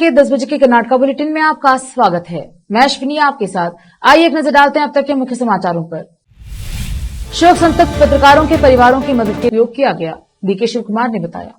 के 10 बजे के कर्नाटका बुलेटिन में आपका स्वागत है। मैं अश्विनी आपके साथ। आइए एक नजर डालते हैं अब तक के मुख्य समाचारों पर। शोक संतप्त पत्रकारों के परिवारों की मदद के उपयोग किया गया, डीके शिव कुमार ने बताया।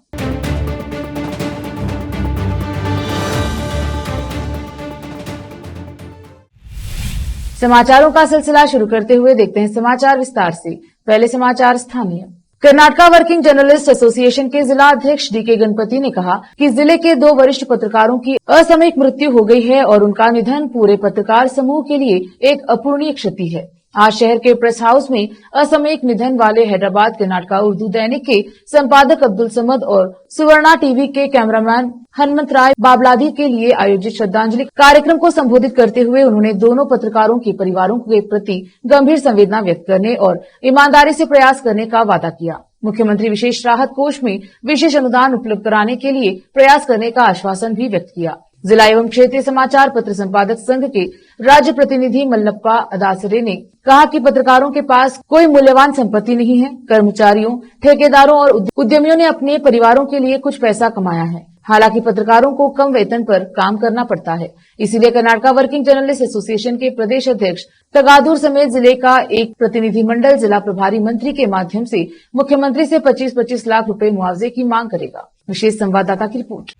समाचारों का सिलसिला शुरू करते हुए देखते हैं समाचार विस्तार से। पहले समाचार स्थानीय। कर्नाटका वर्किंग जर्नलिस्ट एसोसिएशन के जिला अध्यक्ष डीके गणपति ने कहा कि जिले के 2 वरिष्ठ पत्रकारों की असामयिक मृत्यु हो गई है और उनका निधन पूरे पत्रकार समूह के लिए एक अपूरणीय क्षति है। आज शहर के प्रेस हाउस में असामयिक निधन वाले हैदराबाद कर्नाटका उर्दू दैनिक के संपादक अब्दुल समद और सुवर्णा टीवी के कैमरामैन हनुमंत राय बाबलादी के लिए आयोजित श्रद्धांजलि कार्यक्रम को संबोधित करते हुए उन्होंने दोनों पत्रकारों के परिवारों के प्रति गंभीर संवेदना व्यक्त करने और ईमानदारी से प्रयास करने का वादा किया। मुख्यमंत्री विशेष राहत कोष में विशेष अनुदान उपलब्ध कराने के लिए प्रयास करने का आश्वासन भी व्यक्त किया। जिला एवं क्षेत्रीय समाचार पत्र संपादक संघ के राज्य प्रतिनिधि मल्लप्पा अदासरे ने कहा कि पत्रकारों के पास कोई मूल्यवान संपत्ति नहीं है। कर्मचारियों, ठेकेदारों और उद्यमियों ने अपने परिवारों के लिए कुछ पैसा कमाया है। हालांकि पत्रकारों को कम वेतन पर काम करना पड़ता है। इसीलिए कर्नाटका वर्किंग जर्नलिस्ट एसोसिएशन के प्रदेश अध्यक्ष तगादूर समेत जिले का एक प्रतिनिधिमंडल जिला प्रभारी मंत्री के माध्यम से मुख्यमंत्री से 25-25 लाख रुपए मुआवजे की मांग करेगा। विशेष संवाददाता की रिपोर्ट।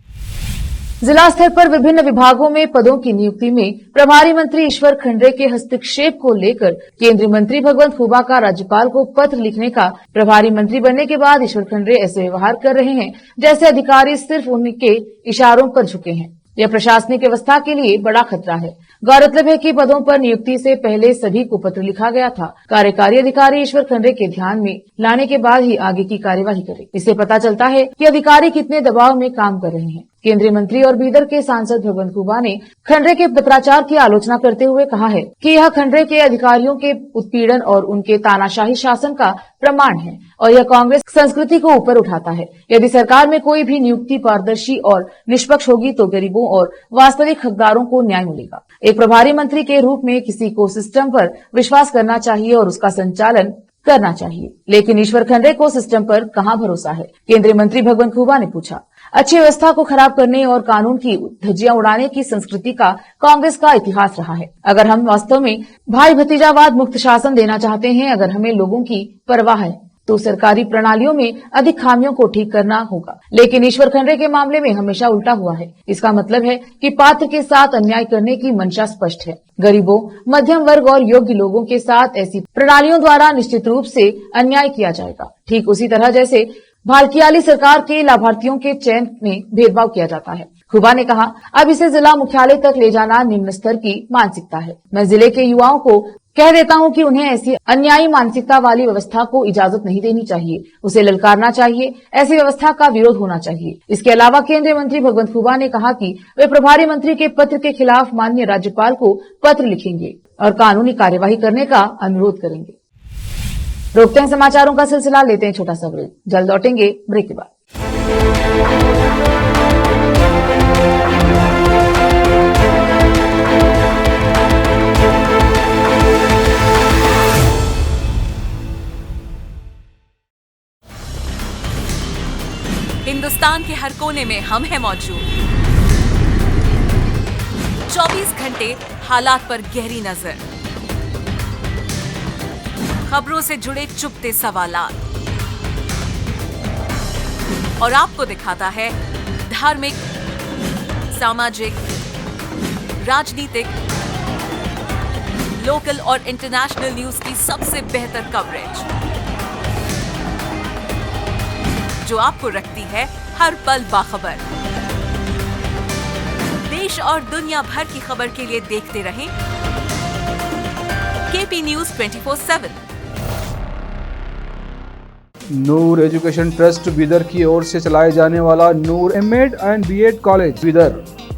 जिला स्तर पर विभिन्न विभागों में पदों की नियुक्ति में प्रभारी मंत्री ईश्वर खंड्रे के हस्तक्षेप को लेकर केंद्रीय मंत्री भगवंत खुबा का राज्यपाल को पत्र लिखने का प्रभारी मंत्री बनने के बाद ईश्वर खंड्रे ऐसे व्यवहार कर रहे हैं जैसे अधिकारी सिर्फ उनके इशारों पर झुके हैं। यह प्रशासनिक व्यवस्था के लिए बड़ा खतरा है। गौरतलब है कि पदों पर नियुक्ति से पहले सभी को पत्र लिखा गया था। कार्यकारी अधिकारी ईश्वर खंड्रे के ध्यान में लाने के बाद ही आगे की कार्यवाही करें। इससे पता चलता है कि अधिकारी कितने दबाव में काम कर रहे हैं। केंद्रीय मंत्री और बीदर के सांसद भगवंत खुबा ने खंड्रे के पत्राचार की आलोचना करते हुए कहा है कि यह खंड्रे के अधिकारियों के उत्पीड़न और उनके तानाशाही शासन का प्रमाण है और यह कांग्रेस संस्कृति को ऊपर उठाता है। यदि सरकार में कोई भी नियुक्ति पारदर्शी और निष्पक्ष होगी तो गरीबों और वास्तविक हकदारों को न्याय मिलेगा। एक प्रभारी मंत्री के रूप में किसी को सिस्टम पर विश्वास करना चाहिए और उसका संचालन करना चाहिए, लेकिन ईश्वर खंड्रे को सिस्टम पर कहां भरोसा है? केंद्रीय मंत्री भगवंत खुबा ने पूछा। अच्छी व्यवस्था को खराब करने और कानून की धज्जियां उड़ाने की संस्कृति का कांग्रेस का इतिहास रहा है। अगर हम वास्तव में भाई भतीजावाद मुक्त शासन देना चाहते हैं, अगर हमें लोगों की परवाह है तो सरकारी प्रणालियों में अधिक खामियों को ठीक करना होगा। लेकिन ईश्वर खंड्रे के मामले में हमेशा उल्टा हुआ है। इसका मतलब है कि पात्र के साथ अन्याय करने की मंशा स्पष्ट है। गरीबों, मध्यम वर्ग और योग्य लोगों के साथ ऐसी प्रणालियों द्वारा निश्चित रूप से अन्याय किया जाएगा। ठीक उसी तरह जैसे भालकियाली सरकार के लाभार्थियों के चयन में भेदभाव किया जाता है। खुबा ने कहा, अब इसे जिला मुख्यालय तक ले जाना निम्न स्तर की मानसिकता है। मैं जिले के युवाओं को कह देता हूं कि उन्हें ऐसी अन्यायी मानसिकता वाली व्यवस्था को इजाजत नहीं देनी चाहिए, उसे ललकारना चाहिए। ऐसी व्यवस्था का विरोध होना चाहिए। इसके अलावा केंद्रीय मंत्री भगवंत खुबा ने कहा कि वे प्रभारी मंत्री के पत्र के खिलाफ माननीय राज्यपाल को पत्र लिखेंगे और कानूनी कार्यवाही करने का अनुरोध करेंगे। रोकते हैं समाचारों का सिलसिला, लेते हैं छोटा सा ब्रेक। जल्द लौटेंगे ब्रेक के बाद। हिंदुस्तान के हर कोने में हम हैं मौजूद। 24 घंटे हालात पर गहरी नजर, खबरों से जुड़े चुपते सवालात और आपको दिखाता है धार्मिक, सामाजिक, राजनीतिक, लोकल और इंटरनेशनल न्यूज की सबसे बेहतर कवरेज जो आपको रखती है हर पल बाखबर। देश और दुनिया भर की खबर के लिए देखते रहें KP news 24/7। Noor education trust Bidar की ओर से चलाए जाने वाला Noor MEd and BEd college Bidar,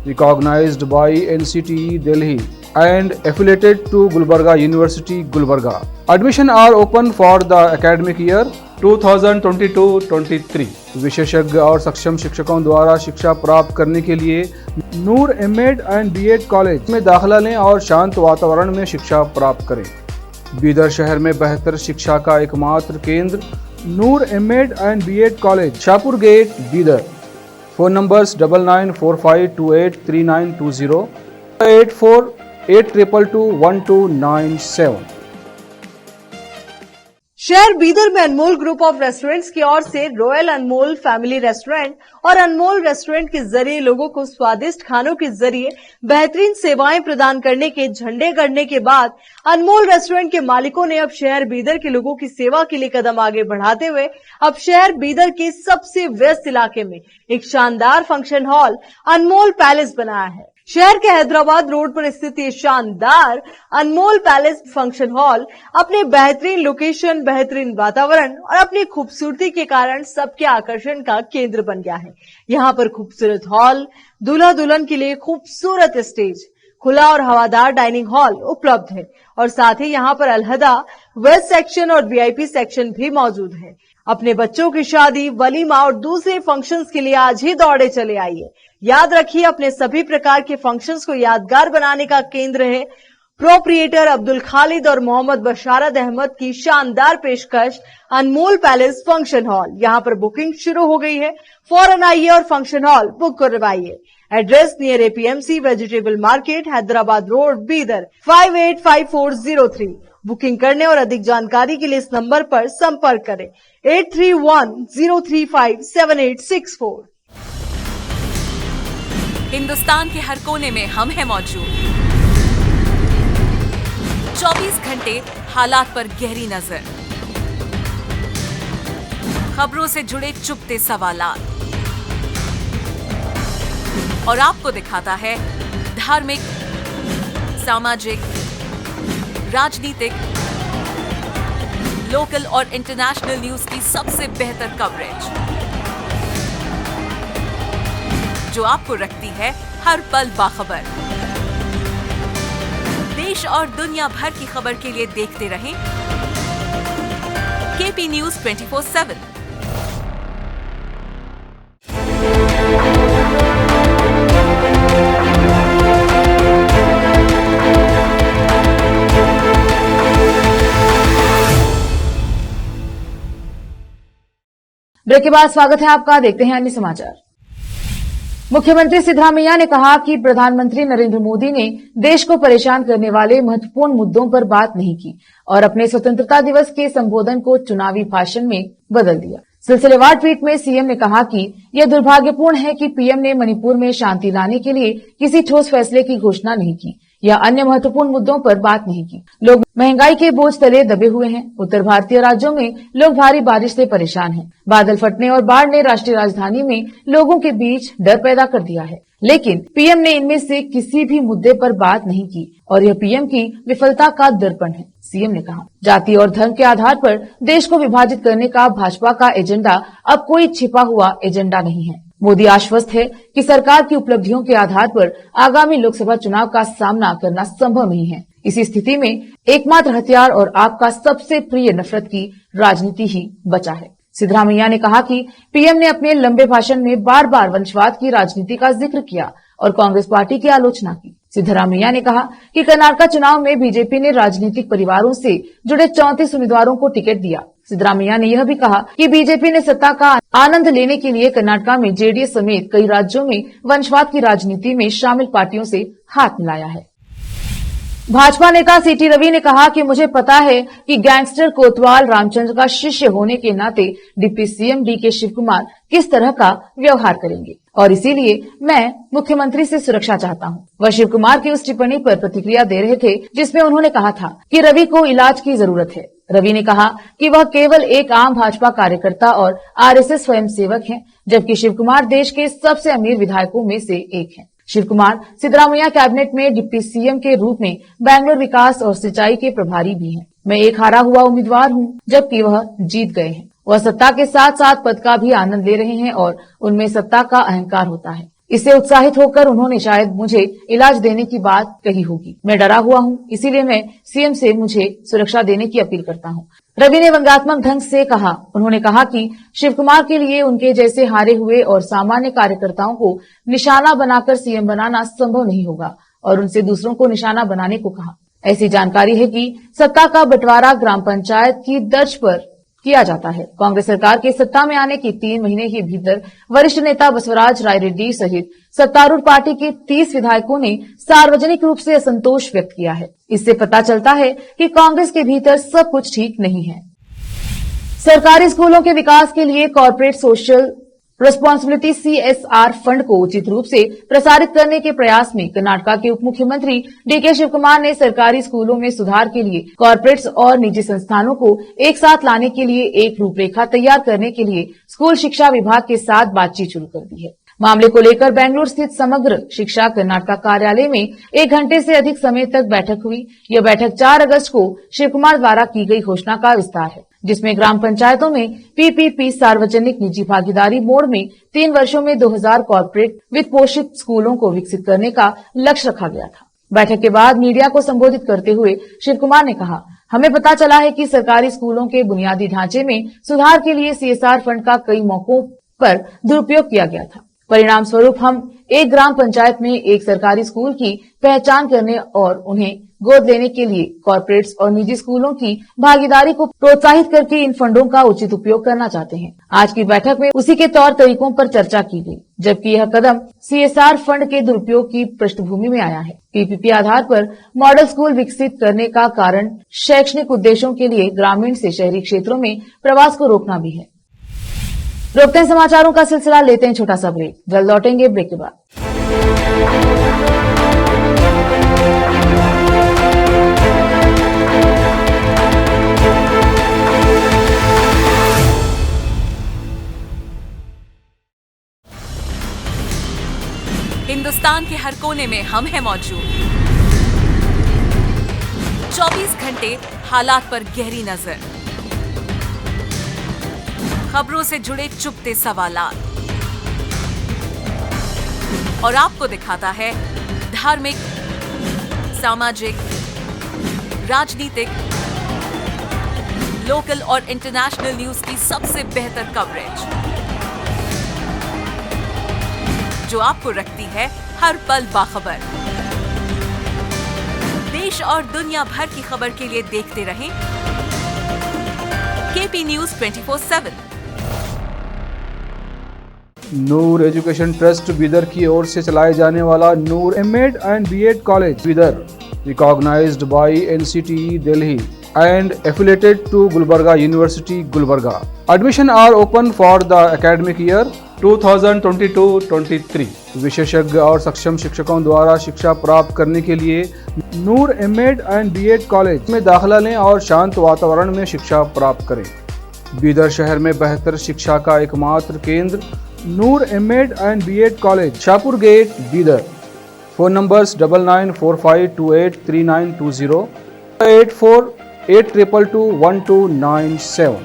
recognised by NCTE Delhi and affiliated to Gulbarga University, Gulbarga. Admission are open for the academic year 2022-23. विशेषज्ञ और सक्षम शिक्षकों द्वारा शिक्षा प्राप्त करने के लिए नूर एमएड एंड बीएड कॉलेज में दाखिला लें और शांत वातावरण में शिक्षा प्राप्त करें। बीदर शहर में बेहतर शिक्षा का एकमात्र केंद्र Noor MEd and BEd college, Shahpur gate, Bidar. Phone numbers 9945283920, 8482221297. शहर बीदर में अनमोल ग्रुप ऑफ रेस्टोरेंट्स की ओर से रॉयल अनमोल फैमिली रेस्टोरेंट और अनमोल रेस्टोरेंट के जरिए लोगों को स्वादिष्ट खानों के जरिए बेहतरीन सेवाएं प्रदान करने के झंडे गड़ने के बाद अनमोल रेस्टोरेंट के मालिकों ने अब शहर बीदर के लोगों की सेवा के लिए कदम आगे बढ़ाते हुए अब शहर बीदर के सबसे व्यस्त इलाके में एक शानदार फंक्शन हॉल अनमोल पैलेस बनाया है। शहर के हैदराबाद रोड पर स्थित ये शानदार अनमोल पैलेस फंक्शन हॉल अपने बेहतरीन लोकेशन, बेहतरीन वातावरण और अपनी खूबसूरती के कारण सबके आकर्षण का केंद्र बन गया है। यहाँ पर खूबसूरत हॉल, दूल्हा दुल्हन के लिए खूबसूरत स्टेज, खुला और हवादार डाइनिंग हॉल उपलब्ध है और साथ ही यहाँ पर अलहदा वेस्ट सेक्शन और वीआईपी सेक्शन भी मौजूद है। अपने बच्चों की शादी, वलीमा और दूसरे फंक्शंस के लिए आज ही दौड़े चले आइए। याद रखिए, अपने सभी प्रकार के फंक्शंस को यादगार बनाने का केंद्र है प्रोप्रिएटर अब्दुल खालिद और मोहम्मद बशारत अहमद की शानदार पेशकश अनमोल पैलेस फंक्शन हॉल। यहाँ पर बुकिंग शुरू हो गई है, फौरन आइए और फंक्शन हॉल बुक करवाइए। Address near APMC vegetable market, Hyderabad road, Bidar 585403। Booking करने और अधिक जानकारी के लिए इस नंबर पर संपर्क करें 8310357864। हिंदुस्तान के हर कोने में हम हैं मौजूद। 24 घंटे हालात पर गहरी नजर, खबरों से जुड़े चुपते सवालात और आपको दिखाता है धार्मिक, सामाजिक, राजनीतिक, लोकल और इंटरनेशनल न्यूज की सबसे बेहतर कवरेज जो आपको रखती है हर पल बाखबर। देश और दुनिया भर की खबर के लिए देखते रहें केपी न्यूज 24/7। ब्रेक के बाद स्वागत है आपका। देखते हैं अन्य समाचार। मुख्यमंत्री सिद्धरामैया ने कहा कि प्रधानमंत्री नरेंद्र मोदी ने देश को परेशान करने वाले महत्वपूर्ण मुद्दों पर बात नहीं की और अपने स्वतंत्रता दिवस के संबोधन को चुनावी भाषण में बदल दिया। सिलसिलेवार ट्वीट में सीएम ने कहा कि यह दुर्भाग्यपूर्ण है कि पीएम ने मणिपुर में शांति लाने के लिए किसी ठोस फैसले की घोषणा नहीं की या अन्य महत्वपूर्ण मुद्दों पर बात नहीं की। लोग महंगाई के बोझ तले दबे हुए हैं। उत्तर भारतीय राज्यों में लोग भारी बारिश से परेशान हैं। बादल फटने और बाढ़ ने राष्ट्रीय राजधानी में लोगों के बीच डर पैदा कर दिया है, लेकिन पीएम ने इनमें से किसी भी मुद्दे पर बात नहीं की और यह पीएम की विफलता का दर्पण है। सीएम ने कहा, जाति और धर्म के आधार पर देश को विभाजित करने का भाजपा का एजेंडा अब कोई छिपा हुआ एजेंडा नहीं है। मोदी आश्वस्त है कि सरकार की उपलब्धियों के आधार पर आगामी लोकसभा चुनाव का सामना करना संभव नहीं है। इसी स्थिति में एकमात्र हथियार और आपका सबसे प्रिय नफरत की राजनीति ही बचा है। सिद्धरामैया ने कहा कि पीएम ने अपने लंबे भाषण में बार बार वंशवाद की राजनीति का जिक्र किया और कांग्रेस पार्टी की आलोचना की। सिद्धरामैया ने कहा कि कर्नाटक चुनाव में बीजेपी ने राजनीतिक परिवारों से जुड़े 34 उम्मीदवारों को टिकट दिया। सिद्धरामैया ने यह भी कहा कि बीजेपी ने सत्ता का आनंद लेने के लिए कर्नाटक में जेडीएस समेत कई राज्यों में वंशवाद की राजनीति में शामिल पार्टियों से हाथ मिलाया है। भाजपा नेता सीटी रवि ने कहा कि मुझे पता है कि गैंगस्टर कोतवाल रामचंद्र का शिष्य होने के नाते deputy CM DK Shivakumar किस तरह का व्यवहार करेंगे और इसीलिए मैं मुख्यमंत्री से सुरक्षा चाहता हूं। वह शिव कुमार की उस टिप्पणी पर प्रतिक्रिया दे रहे थे जिसमें उन्होंने कहा था कि रवि को इलाज की जरूरत है। रवि ने कहा कि वह केवल एक आम भाजपा कार्यकर्ता और आरएसएस स्वयंसेवक हैं, जबकि शिव कुमार देश के सबसे अमीर विधायकों में से एक हैं। शिव कुमार सिद्धरामैया कैबिनेट में डिप्टी सीएम के रूप में बैंगलोर विकास और सिंचाई के प्रभारी भी हैं। मैं एक हारा हुआ उम्मीदवार हूं, जबकि वह जीत गए हैं। वह सत्ता के साथ साथ पद का भी आनंद ले रहे हैं और उनमें सत्ता का अहंकार होता है। इससे उत्साहित होकर उन्होंने शायद मुझे इलाज देने की बात कही होगी। मैं डरा हुआ हूं, इसीलिए मैं सीएम से मुझे सुरक्षा देने की अपील करता हूं। रवि ने व्यंग्यात्मक ढंग से कहा। उन्होंने कहा कि शिव कुमार के लिए उनके जैसे हारे हुए और सामान्य कार्यकर्ताओं को निशाना बनाकर सीएम बनाना संभव नहीं होगा और उनसे दूसरों को निशाना बनाने को कहा। ऐसी जानकारी है कि सत्ता का बंटवारा ग्राम पंचायत की तर्ज पर किया जाता है। कांग्रेस सरकार के सत्ता में आने के 3 महीने के भीतर वरिष्ठ नेता बसवराज रायरेड्डी सहित सत्तारूढ़ पार्टी के 30 विधायकों ने सार्वजनिक रूप से असंतोष व्यक्त किया है। इससे पता चलता है कि कांग्रेस के भीतर सब कुछ ठीक नहीं है। सरकारी स्कूलों के विकास के लिए corporate social responsibility CSR fund को उचित रूप से प्रसारित करने के प्रयास में कर्नाटका के उप मुख्यमंत्री DK शिवकुमार ने सरकारी स्कूलों में सुधार के लिए कॉर्पोरेट्स और निजी संस्थानों को एक साथ लाने के लिए एक रूपरेखा तैयार करने के लिए स्कूल शिक्षा विभाग के साथ बातचीत शुरू कर दी है। मामले को लेकर बेंगलुरु स्थित समग्र शिक्षा कर्नाटका कार्यालय में 1 घंटे से अधिक समय तक बैठक हुई। यह बैठक 4 अगस्त को शिवकुमार द्वारा की गई घोषणा का विस्तार है, जिसमें ग्राम पंचायतों में PPP सार्वजनिक निजी भागीदारी मोड में 3 वर्षों में 2000 कॉर्पोरेट वित्त पोषित स्कूलों को विकसित करने का लक्ष्य रखा गया था। बैठक के बाद मीडिया को संबोधित करते हुए शिवकुमार ने कहा, हमें पता चला है कि सरकारी स्कूलों के बुनियादी ढांचे में सुधार के लिए CSR फंड का कई मौकों पर दुरुपयोग किया गया था। परिणाम स्वरूप हम एक ग्राम पंचायत में एक सरकारी स्कूल की पहचान करने और उन्हें गोद लेने के लिए कॉर्पोरेट्स और निजी स्कूलों की भागीदारी को प्रोत्साहित करके इन फंडों का उचित उपयोग करना चाहते हैं। आज की बैठक में उसी के तौर तरीकों पर चर्चा की गई, जबकि यह कदम CSR फंड के दुरुपयोग की पृष्ठभूमि में आया है। PPP आधार पर मॉडल स्कूल विकसित करने का कारण शैक्षणिक उद्देश्यों के लिए ग्रामीण से शहरी क्षेत्रों में प्रवास को रोकना भी है। रोकते हैं समाचारों का सिलसिला, लेते हैं छोटा सा ब्रेक, जल्द लौटेंगे ब्रेक के बाद। हिंदुस्तान के हर कोने में हम हैं मौजूद। 24 घंटे हालात पर गहरी नजर, खबरों से जुड़े चुपते सवालात और आपको दिखाता है धार्मिक, सामाजिक, राजनीतिक, लोकल और इंटरनेशनल न्यूज की सबसे बेहतर कवरेज, जो आपको रखती है हर पल बाखबर। देश और दुनिया भर की खबर के लिए देखते रहें KP News 24/7। Noor education trust Bidar की ओर से चलाए जाने वाला नूर M.Ed and B.Ed college Bidar, recognized by NCTE Delhi and affiliated to Gulbarga University, Gulbarga. Admission are open for the academic year 2022-23। विशेषज्ञ और सक्षम शिक्षकों द्वारा शिक्षा प्राप्त करने के लिए नूर M.Ed and B.Ed कॉलेज में दाखिला लें और शांत वातावरण में शिक्षा प्राप्त करें। बीदर शहर में बेहतर शिक्षा का एकमात्र केंद्र Noor M.Ed and B.Ed college, Shahpur gate, Bidar. Phone numbers 9945283920, 8482221297।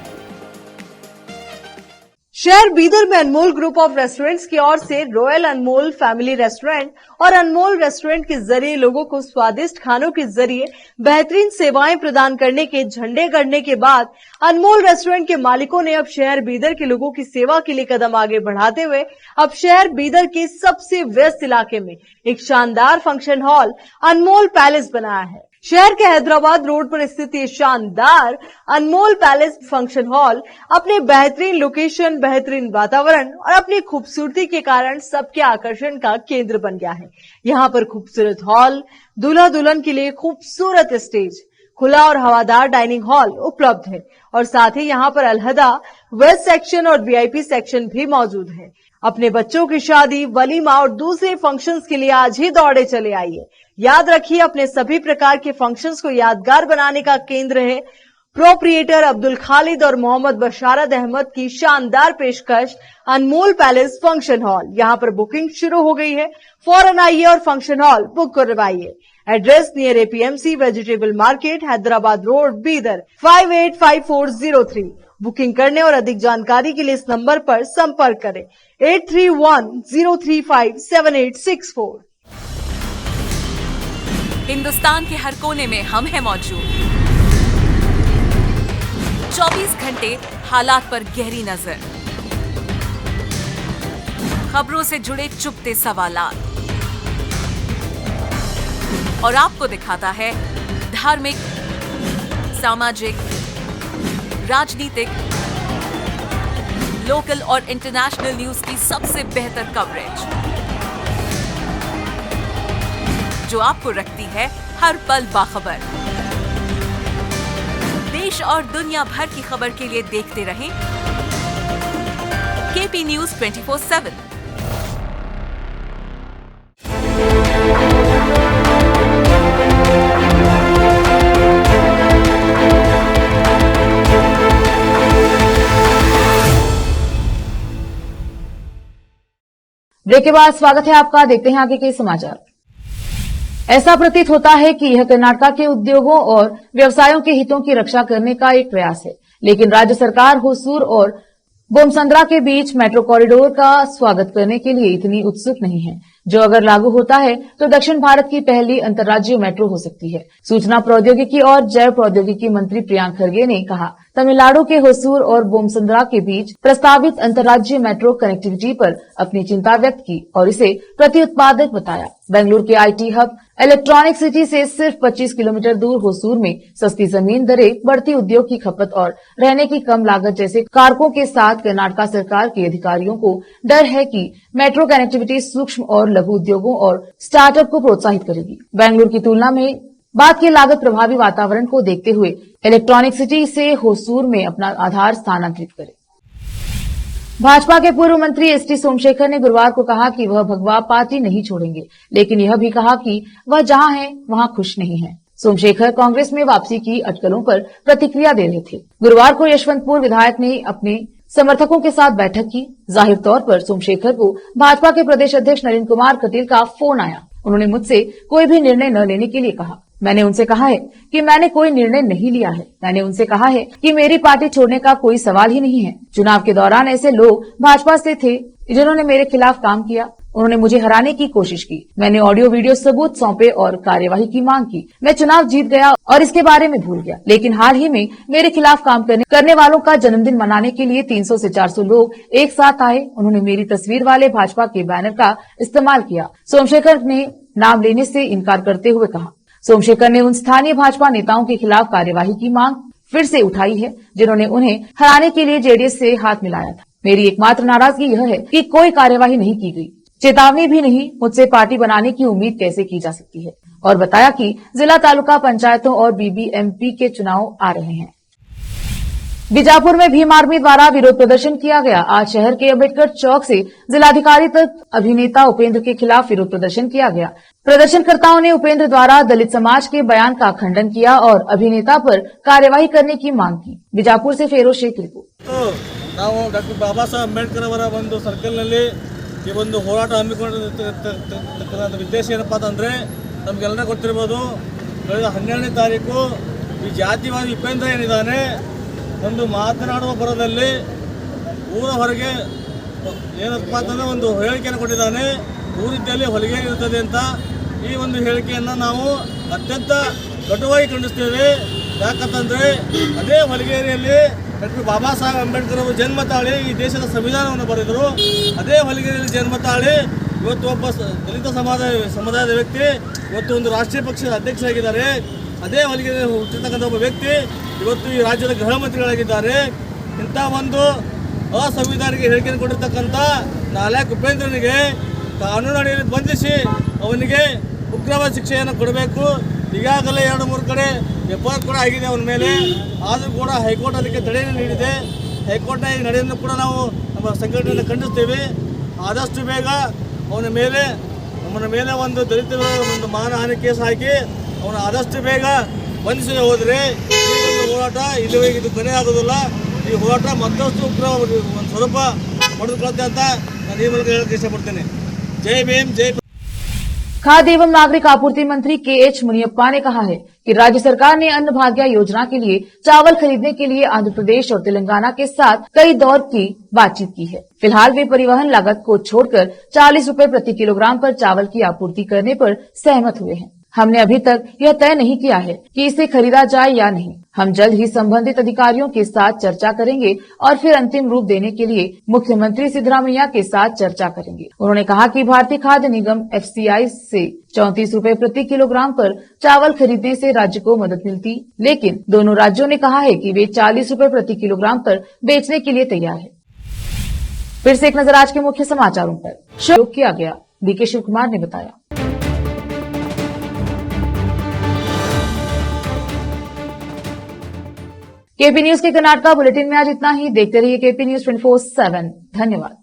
शहर बीदर में अनमोल ग्रुप ऑफ रेस्टोरेंट्स की ओर से रॉयल अनमोल फैमिली रेस्टोरेंट और अनमोल रेस्टोरेंट के जरिए लोगों को स्वादिष्ट खानों के जरिए बेहतरीन सेवाएं प्रदान करने के झंडे गड़ने के बाद अनमोल रेस्टोरेंट के मालिकों ने अब शहर बीदर के लोगों की सेवा के लिए कदम आगे बढ़ाते हुए अब शहर बीदर के सबसे व्यस्त इलाके में एक शानदार फंक्शन हॉल अनमोल पैलेस बनाया है। शहर के हैदराबाद रोड पर स्थित ये शानदार अनमोल पैलेस फंक्शन हॉल अपने बेहतरीन लोकेशन, बेहतरीन वातावरण और अपनी खूबसूरती के कारण सबके आकर्षण का केंद्र बन गया है। यहाँ पर खूबसूरत हॉल, दूल्हा दुल्हन के लिए खूबसूरत स्टेज, खुला और हवादार डाइनिंग हॉल उपलब्ध है और साथ ही यहाँ पर अलहदा वेस्ट सेक्शन और VIP सेक्शन भी मौजूद है। अपने बच्चों की शादी, वलीमा और दूसरे फंक्शंस के लिए आज ही दौड़े चले आइए। याद रखिए, अपने सभी प्रकार के फंक्शंस को यादगार बनाने का केंद्र है प्रोप्रिएटर अब्दुल खालिद और मोहम्मद बशारत अहमद की शानदार पेशकश अनमोल पैलेस फंक्शन हॉल। यहाँ पर बुकिंग शुरू हो गई है, फौरन आइए और फंक्शन हॉल बुक करवाइए। Address near APMC vegetable market, Hyderabad road, Bidar 585403। Booking करने और अधिक जानकारी के लिए इस नंबर पर संपर्क करें 8310357864। हिंदुस्तान के हर कोने में हम हैं मौजूद। 24 घंटे हालात पर गहरी नजर, खबरों से जुड़े चुपते सवालात और आपको दिखाता है धार्मिक, सामाजिक, राजनीतिक, लोकल और इंटरनेशनल न्यूज की सबसे बेहतर कवरेज, जो आपको रखती है हर पल बाखबर। देश और दुनिया भर की खबर के लिए देखते रहें केपी न्यूज 24/7। ब्रेक के बाद स्वागत है आपका। देखते हैं आगे के समाचार। ऐसा प्रतीत होता है कि यह कर्नाटक के उद्योगों और व्यवसायों के हितों की रक्षा करने का एक प्रयास है, लेकिन राज्य सरकार होसूर और बोमसंद्रा के बीच मेट्रो कॉरिडोर का स्वागत करने के लिए इतनी उत्सुक नहीं है, जो अगर लागू होता है तो दक्षिण भारत की पहली अंतर्राज्यीय मेट्रो हो सकती है। सूचना प्रौद्योगिकी और जैव प्रौद्योगिकी मंत्री प्रियांक खरगे ने कहा, तमिलनाडु के होसूर और बोमसंद्रा के बीच प्रस्तावित अंतर्राज्यीय मेट्रो कनेक्टिविटी पर अपनी चिंता व्यक्त की और इसे प्रति उत्पादक बताया। बेंगलुरु के आईटी हब इलेक्ट्रॉनिक सिटी से सिर्फ 25 किलोमीटर दूर होसूर में सस्ती जमीन दरें, बढ़ती उद्योग की खपत और रहने की कम लागत जैसे कारकों के साथ कर्नाटक सरकार के अधिकारियों को डर है कि मेट्रो कनेक्टिविटी सूक्ष्म और लघु उद्योगों और स्टार्टअप को प्रोत्साहित करेगी। बेंगलुरु की तुलना में बात की लागत प्रभावी वातावरण को देखते हुए इलेक्ट्रॉनिक सिटी से होसूर में अपना आधार स्थानांतरित करे। भाजपा के पूर्व मंत्री एसटी सोमशेखर ने गुरुवार को कहा कि वह भगवा पार्टी नहीं छोड़ेंगे, लेकिन यह भी कहा कि वह जहां है वहां खुश नहीं है। सोमशेखर कांग्रेस में वापसी की अटकलों पर प्रतिक्रिया दे रहे थे। गुरुवार को यशवंतपुर विधायक ने अपने समर्थकों के साथ बैठक की। जाहिर तौर पर सोमशेखर को भाजपा के प्रदेश अध्यक्ष नरेंद्र कुमार कटील का फोन आया। उन्होंने मुझसे कोई भी निर्णय न लेने के लिए कहा। मैंने उनसे कहा है कि मैंने कोई निर्णय नहीं लिया है। मैंने उनसे कहा है कि मेरी पार्टी छोड़ने का कोई सवाल ही नहीं है। चुनाव के दौरान ऐसे लोग भाजपा से थे जिन्होंने मेरे खिलाफ काम किया। उन्होंने मुझे हराने की कोशिश की। मैंने ऑडियो वीडियो सबूत सौंपे और कार्यवाही की मांग की। मैं चुनाव जीत गया और इसके बारे में भूल गया, लेकिन हाल ही में मेरे खिलाफ काम करने वालों का जन्मदिन मनाने के लिए 300 से 400 लोग एक साथ आए। उन्होंने मेरी तस्वीर वाले भाजपा के बैनर का इस्तेमाल किया। सोमशेखर ने नाम लेने से इनकार करते हुए कहा। सोमशेखर ने उन स्थानीय भाजपा नेताओं के खिलाफ कार्यवाही की मांग फिर से उठाई है जिन्होंने उन्हें हराने के लिए जेडीएस से हाथ मिलाया था। मेरी एकमात्र नाराजगी यह है कि कोई कार्यवाही नहीं की गई, चेतावनी भी नहीं। मुझसे पार्टी बनाने की उम्मीद कैसे की जा सकती है। और बताया कि जिला तालुका पंचायतों और बीबीएमपी के चुनाव आ रहे हैं। बीजापुर में भीम आर्मी द्वारा विरोध प्रदर्शन किया गया। आज शहर के अम्बेडकर चौक से जिलाधिकारी तक अभिनेता उपेंद्र के खिलाफ विरोध प्रदर्शन किया गया। प्रदर्शनकर्ताओं ने उपेंद्र द्वारा दलित समाज के बयान का खंडन किया और अभिनेता पर कार्यवाही करने की मांग की। बीजापुर से फेरोज शेख रिपोर्ट। ನಾವು ಡಾಕ್ಟರ್ ಬಾಬಾ ಸಾಹೇಬ್ ಅಂಬೇಡ್ಕರ್ ಅವರ ಒಂದು ಸರ್ಕಲ್ನಲ್ಲಿ ಈ ಒಂದು ಹೋರಾಟ ಹಮ್ಮಿಕೊಂಡಿರ್ತಕ್ಕಂಥ ಉದ್ದೇಶ ಏನಪ್ಪ ಅಂತಂದರೆ ನಮಗೆಲ್ಲ ಗೊತ್ತಿರ್ಬೋದು, ಕಳೆದ 12ನೇ ತಾರೀಕು ಈ ಜಾತಿವಾದಿ ಉಪೇಂದ್ರ ಏನಿದ್ದಾನೆ ಒಂದು ಮಾತನಾಡುವ ಬರದಲ್ಲಿ ಊರ ಹೊರಗೆ ಏನಪ್ಪ ಅಂತಂದರೆ ಒಂದು ಹೇಳಿಕೆಯನ್ನು ಕೊಟ್ಟಿದ್ದಾನೆ, ಊರಿದ್ದಲ್ಲಿ ಹೊಲಿಗೆ ಇರುತ್ತದೆ ಅಂತ. ಈ ಒಂದು ಹೇಳಿಕೆಯನ್ನು ನಾವು ಅತ್ಯಂತ ಕಟುವಾಗಿ ಖಂಡಿಸ್ತೇವೆ. ಯಾಕಂತಂದರೆ ಅದೇ ಹೊಲಿಗೆರೆಯಲ್ಲಿ ಡಾಕ್ಟರ್ ಬಾಬಾ ಸಾಹೇಬ್ ಅಂಬೇಡ್ಕರ್ ಅವರು ಜನ್ಮ ತಾಳಿ ಈ ದೇಶದ ಸಂವಿಧಾನವನ್ನು ಬರೆದರು. ಅದೇ ಹೊಲಿಗೆರೆಯಲ್ಲಿ ಜನ್ಮ ತಾಳಿ ಇವತ್ತು ಒಬ್ಬ ದಲಿತ ಸಮುದಾಯದ ವ್ಯಕ್ತಿ ಇವತ್ತು ಒಂದು ರಾಷ್ಟ್ರೀಯ ಪಕ್ಷದ ಅಧ್ಯಕ್ಷರಾಗಿದ್ದಾರೆ. ಅದೇ ಹೊಲಿಗೆರೆಯಲ್ಲಿ ಹುಟ್ಟಿರ್ತಕ್ಕಂಥ ಒಬ್ಬ ವ್ಯಕ್ತಿ ಇವತ್ತು ಈ ರಾಜ್ಯದ ಗೃಹ ಮಂತ್ರಿಗಳಾಗಿದ್ದಾರೆ. ಇಂಥ ಒಂದು ಅಸಂವಿಧಾನಿಕ ಹೇಳಿಕೆಯನ್ನು ಕೊಟ್ಟಿರ್ತಕ್ಕಂಥ ನಾಲ್ಕು ಉಪೇಂದ್ರನಿಗೆ ಕಾನೂನು ಅಡಿಯಲ್ಲಿ ಬಂಧಿಸಿ ಅವನಿಗೆ ಉಗ್ರವಾದ ಶಿಕ್ಷೆಯನ್ನು ಕೊಡಬೇಕು. ಈಗಾಗಲೇ 2-3 ಕಡೆ ಎಫ್ಐಆರ್ ಕೂಡ ಆಗಿದೆ ಅವನ ಮೇಲೆ. ಆದರೂ ಕೂಡ ಹೈಕೋರ್ಟ್ ಅದಕ್ಕೆ ತಡೆಯನ್ನು ನೀಡಿದೆ. ಹೈಕೋರ್ಟ್ನ ಈ ನಡೆಯನ್ನು ಕೂಡ ನಾವು ನಮ್ಮ ಸಂಘಟನೆಯನ್ನು ಖಂಡಿಸ್ತೇವೆ. ಆದಷ್ಟು ಬೇಗ ಅವನ ಮೇಲೆ ಒಂದು ದಲಿತ ಒಂದು ಮಾನಹಾನಿ ಕೇಸ್ ಹಾಕಿ ಅವನ ಆದಷ್ಟು ಬೇಗ ಬಂಧಿಸದೆ ಹೋದರೆ ಈ ಒಂದು ಹೋರಾಟ ಇಲ್ಲಿವರೆಗೆ ಇದು ಕೊನೆ ಆಗೋದಿಲ್ಲ. ಈ ಹೋರಾಟ ಮತ್ತಷ್ಟು ಉಗ್ರ ಒಂದು ಸ್ವರೂಪ ಪಡೆದುಕೊಳ್ಳುತ್ತೆ ಅಂತ ನಾನು ಈ ಮೂಲಕ ಹೇಳಕ್ಕೆ ಇಷ್ಟಪಡ್ತೇನೆ. ಜೈ ಭೀಮ್, ಜೈ. खाद्य एवं नागरिक आपूर्ति मंत्री के.एच. मुनियप्पा ने कहा है कि राज्य सरकार ने अन्न भाग्य योजना के लिए चावल खरीदने के लिए आंध्र प्रदेश और तेलंगाना के साथ कई दौर की बातचीत की है। फिलहाल वे परिवहन लागत को छोड़कर 40 रुपए प्रति किलोग्राम पर चावल की आपूर्ति करने पर सहमत हुए हैं। हमने अभी तक यह तय नहीं किया है कि इसे खरीदा जाए या नहीं। हम जल्द ही संबंधित अधिकारियों के साथ चर्चा करेंगे और फिर अंतिम रूप देने के लिए मुख्यमंत्री सिद्धरामैया के साथ चर्चा करेंगे। उन्होंने कहा कि भारतीय खाद्य निगम एफसीआई से 34 रुपए प्रति किलोग्राम पर चावल खरीदने से राज्य को मदद मिलती, लेकिन दोनों राज्यों ने कहा है कि वे 40 रुपए प्रति किलोग्राम पर बेचने के लिए तैयार है। फिर से एक नजर आज के मुख्य समाचारों पर। शुरू किया गया, डीके शिव कुमार ने बताया। केपी न्यूज के कर्नाटका बुलेटिन में आज इतना ही। देखते रहिए केपी न्यूज 24/7। धन्यवाद।